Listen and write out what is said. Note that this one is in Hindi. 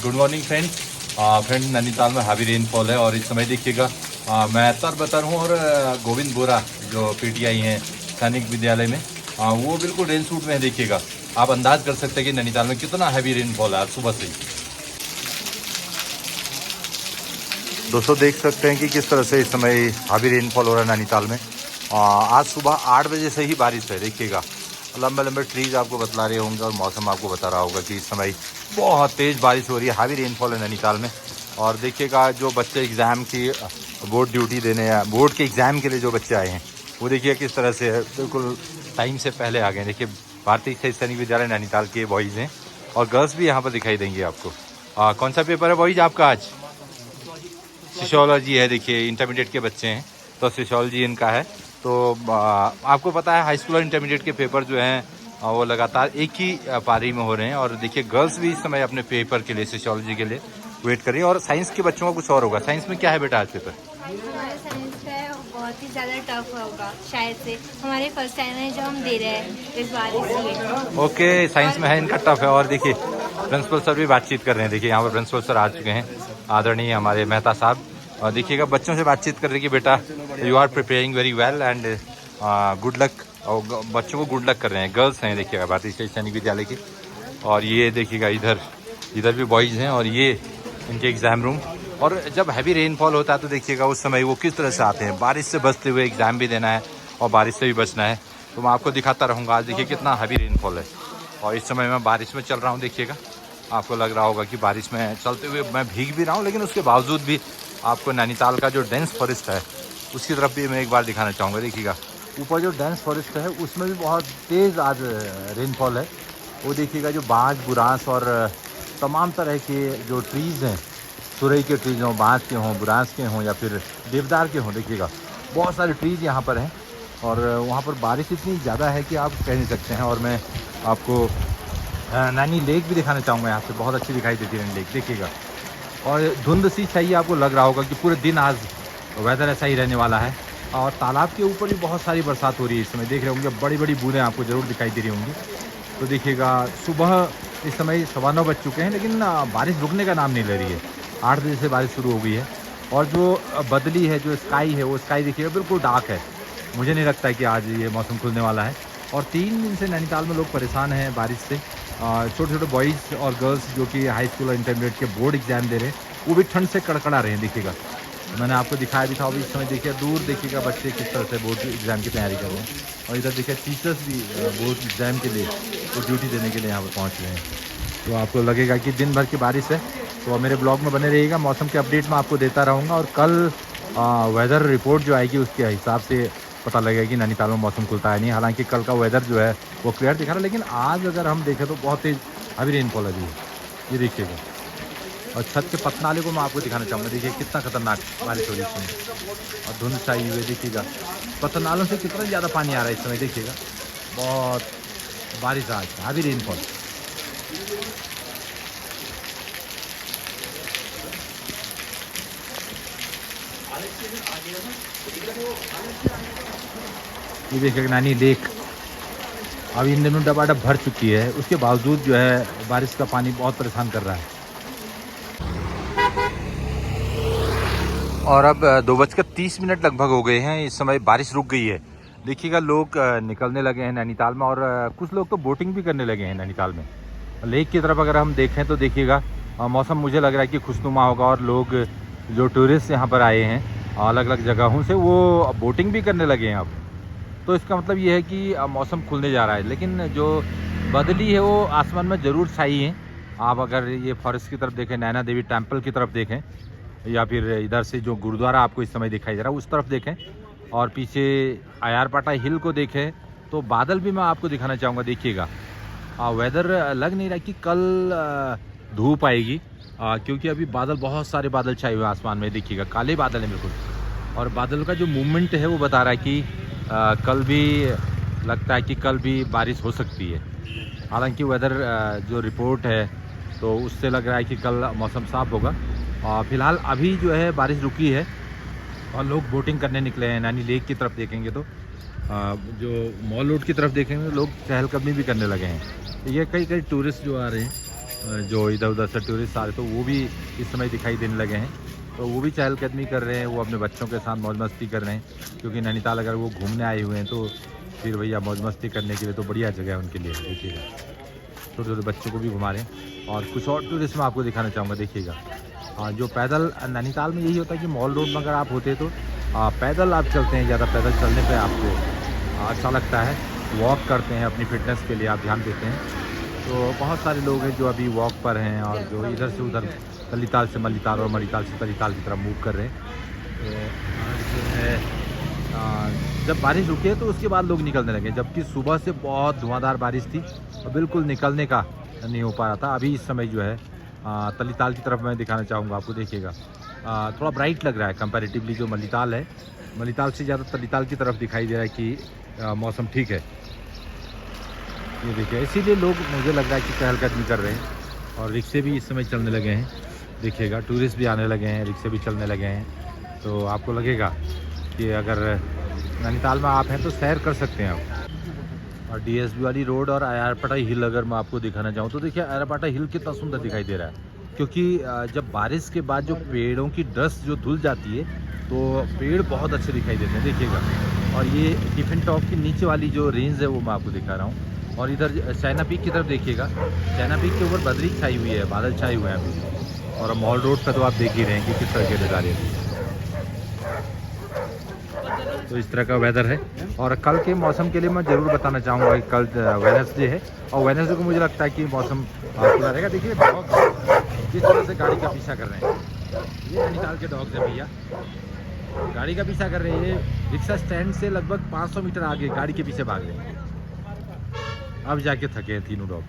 Good morning friends. Friend Nainital में हैवी रेनफॉल है और इस समय देखिएगा मैं तरबतर हूँ और गोविंद बोरा जो पीटीआई हैं सैनिक विद्यालय में वो बिल्कुल रेन सूट में है। देखिएगा आप अंदाज कर सकते हैं कि नैनीताल में कितना हैवी रेनफॉल है आज सुबह से ही। दोस्तों देख सकते हैं कि किस तरह से इस समय हैवी रेनफॉल हो रहा है नैनीताल में। आज सुबह 8 बजे से ही बारिश है। देखिएगा लंबे लंबे ट्रीज आपको बतला रहे होंगे और मौसम आपको बता रहा होगा कि इस समय बहुत तेज़ बारिश हो रही है, हैवी रेनफॉल है नैनीताल में। और देखिएगा जो बच्चे एग्ज़ाम की बोर्ड ड्यूटी देने या बोर्ड के एग्ज़ाम के लिए जो बच्चे आए हैं वो देखिए किस तरह से बिल्कुल टाइम से पहले आ गए। देखिए भारतीय सैनिक विद्यालय नैनीताल के बॉयज़ हैं और गर्ल्स भी यहाँ पर दिखाई देंगी आपको। कौन सा पेपर है बॉयज़ आपका आज? सोशियोलॉजी है। देखिए इंटरमीडिएट के बच्चे हैं तो सोशियोलॉजी इनका है। तो आपको पता है हाई स्कूल और इंटरमीडिएट के पेपर जो हैं वो लगातार एक ही पारी में हो रहे हैं। और देखिए गर्ल्स भी इस समय अपने पेपर के लिए सोशियोलॉजी के लिए वेट कर रही है। और साइंस के बच्चों का कुछ और होगा। साइंस में क्या है बेटा आज पेपर? हमारा साइंस का बहुत ही ज़्यादा टफ होगा शायद से। हमारे फर्स्ट टाइम है जो हम दे रहे हैं इस बार इसलिए। ओके साइंस में है इनका टफ है। और देखिए प्रिंसिपल सर भी बातचीत कर रहे हैं। देखिए यहाँ पर प्रिंसिपल सर आ चुके हैं, आदरणीय हमारे मेहता साहब। और देखिएगा बच्चों से बातचीत कर रही कि बेटा you are preparing very well and good luck. और बच्चों को गुड लक कर रहे हैं। गर्ल्स हैं देखिएगा भारतीय सैनिक विद्यालय की। और ये देखिएगा इधर भी बॉयज़ हैं और ये इनके एग्ज़ाम रूम। और जब हैवी रेनफॉल होता है तो देखिएगा उस समय वो किस तरह से आते हैं, बारिश से बचते हुए। एग्ज़ाम भी देना है और बारिश से भी बचना है तो मैं आपको दिखाता रहूँगा। आज देखिए कितना हैवी रेनफॉल है और इस समय मैं बारिश में चल रहा हूँ। देखिएगा आपको लग रहा होगा कि बारिश में चलते हुए मैं भीग भी रहा हूँ, लेकिन उसके बावजूद भी आपको नैनीताल का जो डेंस फॉरेस्ट है उसकी तरफ भी मैं एक बार दिखाना चाहूँगा। देखिएगा ऊपर जो डेंस फॉरेस्ट है उसमें भी बहुत तेज़ आज रेनफॉल है। वो देखिएगा जो बाँझ बुरांस और तमाम तरह के जो ट्रीज़ हैं, सुरई के ट्रीज़ हों, बाँझ के हों, बुरांस के हों या फिर देवदार के हों, देखिएगा बहुत सारे ट्रीज़ यहाँ पर हैं। और वहाँ पर बारिश इतनी ज़्यादा है कि आप कह नहीं सकते हैं। और मैं आपको नैनी लेक भी दिखाना चाहूँगा। यहाँ से बहुत अच्छी दिखाई देती है नैनी लेक। देखिएगा और धुंध सी चाहिए, आपको लग रहा होगा कि पूरे दिन आज वेदर ऐसा ही रहने वाला है। और तालाब के ऊपर भी बहुत सारी बरसात हो रही है इस समय। देख रहे होंगे बड़ी बड़ी बूंदें आपको ज़रूर दिखाई दे रही होंगी। तो देखिएगा सुबह इस समय 9:15 बज चुके हैं लेकिन बारिश रुकने का नाम नहीं ले रही है। 8 बजे से बारिश शुरू हो गई है और जो बदली है, जो स्काई है, वो स्काई देखिएगा बिल्कुल डार्क है। मुझे नहीं लगता है कि आज ये मौसम खुलने वाला है। और 3 दिन से नैनीताल में लोग परेशान हैं बारिश से। छोटे छोटे बॉयज़ और गर्ल्स जो कि हाई स्कूल और इंटरमीडिएट के बोर्ड एग्जाम दे रहे हैं वो भी ठंड से कड़कड़ा रहे हैं। देखिएगा मैंने आपको दिखाया भी था। अभी इस समय देखिए दूर देखिएगा बच्चे किस तरह से बोर्ड एग्जाम की तैयारी कर रहे हैं। और इधर देखिए टीचर्स भी बोर्ड एग्जाम के लिए वो ड्यूटी देने के लिए यहाँ पर पहुँच रहे हैं। तो आपको लगेगा कि दिन भर की बारिश है। तो मेरे ब्लॉग में बने रहिएगा, मौसम के अपडेट मैं आपको देता रहूँगा। और कल वेदर रिपोर्ट जो आएगी उसके हिसाब से पता लगेगा कि नैनीताल में मौसम खुलता है नहीं। हालांकि कल का वेदर जो है वो क्लियर दिखा रहा है, लेकिन आज अगर हम देखें तो बहुत तेज़ अभी रेनफॉल अभी है। ये देखिएगा और छत के पतनाले को मैं आपको दिखाना चाहूँगा। देखिए कितना खतरनाक बारिश हो रही है इसमें और धुंध छाई हुई। देखिएगा पतनालों से कितना ज़्यादा पानी आ रहा है इस समय। देखिएगा बहुत बारिश आज अभी रेनफॉल। ये देखिएगा नैनी लेक अभी इन दिनों डबाडब भर चुकी है। उसके बावजूद जो है बारिश का पानी बहुत परेशान कर रहा है। और अब 2:30 लगभग हो गए हैं। इस समय बारिश रुक गई है। देखिएगा लोग निकलने लगे हैं नैनीताल में और कुछ लोग तो बोटिंग भी करने लगे हैं नैनीताल में। लेक की तरफ अगर हम देखें तो देखिएगा मौसम मुझे लग रहा है कि खुशनुमा होगा। और लोग जो टूरिस्ट यहाँ पर आए हैं अलग अलग जगहों से वो बोटिंग भी करने लगे हैं अब। तो इसका मतलब ये है कि मौसम खुलने जा रहा है। लेकिन जो बदली है वो आसमान में ज़रूर छाई है। आप अगर ये फॉरेस्ट की तरफ देखें, नैना देवी टेम्पल की तरफ देखें या फिर इधर से जो गुरुद्वारा आपको इस समय दिखाई दे रहा है उस तरफ देखें और पीछे आयारपाटा हिल को देखें तो बादल भी मैं आपको दिखाना चाहूँगा। देखिएगा वेदर लग नहीं रहा कि कल धूप आएगी क्योंकि अभी बादल, बहुत सारे बादल छाए हुए हैं आसमान में। देखिएगा काले बादल हैं बिल्कुल। और बादल का जो मूवमेंट है वो बता रहा है कि कल भी लगता है कि कल भी बारिश हो सकती है। हालांकि वेदर जो रिपोर्ट है तो उससे लग रहा है कि कल मौसम साफ़ होगा। फ़िलहाल अभी जो है बारिश रुकी है और लोग बोटिंग करने निकले हैं। नैनी लेक की तरफ देखेंगे तो जो मॉल रोड की तरफ देखेंगे तो लोग चहलकदमी भी करने लगे हैं। तो ये कई टूरिस्ट जो आ रहे हैं जो इधर उधर से टूरिस्ट आ रहे तो वो भी इस समय दिखाई देने लगे हैं। तो वो भी चहलकदमी कर रहे हैं, वो अपने बच्चों के साथ मौज मस्ती कर रहे हैं, क्योंकि नैनीताल अगर वो घूमने आए हुए हैं तो फिर भैया मौज मस्ती करने के लिए तो बढ़िया जगह है उनके लिए। देखिएगा छोटे छोटे बच्चों को भी घुमा रहे हैं। और कुछ और टूरिस्ट मैं आपको दिखाना चाहूँगा। देखिएगा जो पैदल नैनीताल में यही होता है कि मॉल रोड में अगर आप होते तो पैदल आप चलते हैं, ज़्यादा पैदल चलने पे आपको अच्छा लगता है। वॉक करते हैं अपनी फिटनेस के लिए, आप ध्यान देते हैं। तो बहुत सारे लोग हैं जो अभी वॉक पर हैं और जो इधर से उधर तलीताल से मलीताल और मलीताल से तलीताल की तरफ मूव कर रहे हैं। तो जो है जब बारिश रुकी है तो उसके बाद लोग निकलने लगे, जबकि सुबह से बहुत धुआंधार बारिश थी और बिल्कुल निकलने का नहीं हो पा रहा था। अभी इस समय जो है तलीताल की तरफ मैं दिखाना चाहूँगा आपको। देखिएगा थोड़ा ब्राइट लग रहा है कंपैरेटिवली जो मलीताल है, मलीताल से ज़्यादा तलीताल की तरफ दिखाई दे रहा है कि मौसम ठीक है। ये देखिए इसीलिए लोग मुझे लग रहा है कि चहलकदमी कर रहे हैं और रिक्शे भी इस समय चलने लगे हैं। देखिएगा टूरिस्ट भी आने लगे हैं, रिक्शे भी चलने लगे हैं। तो आपको लगेगा कि अगर नैनीताल में आप हैं तो सैर कर सकते हैं आप। और डीएसबी वाली रोड और आयारपाटा हिल अगर मैं आपको दिखाना चाहूँ तो देखिए आयारपाटा हिल कितना सुंदर दिखाई दे रहा है, क्योंकि जब बारिश के बाद जो पेड़ों की डस्ट जो धुल जाती है तो पेड़ बहुत अच्छे दिखाई देते हैं। देखिएगा और ये टिफिन टॉप की नीचे वाली जो रेंज है वो मैं आपको दिखा रहा हूँ। और इधर चाइना पीक की तरफ देखिएगा, चाइना पीक के ऊपर बदरी छाई हुई है, बादल छाए हुए हैं अभी। और मॉल रोड पर तो आप देख ही रहे हैं कि किस तरह के नज़ारे हैं। तो इस तरह का वेदर है। और कल के मौसम के लिए मैं ज़रूर बताना चाहूँगा कि कल वेडनेसडे है और वेडनेसडे को मुझे लगता है कि मौसम खुला रहेगा। देखिए डॉग किस तरह से गाड़ी का पीछा कर रहे हैं, ये नैनीताल के डॉग्स हैं भैया, गाड़ी का पीछा कर रहे हैं। ये रिक्शा स्टैंड से लगभग 500 मीटर आगे गाड़ी के पीछे भाग रहे हैं। अब जाके थके हैं तीनों डॉग।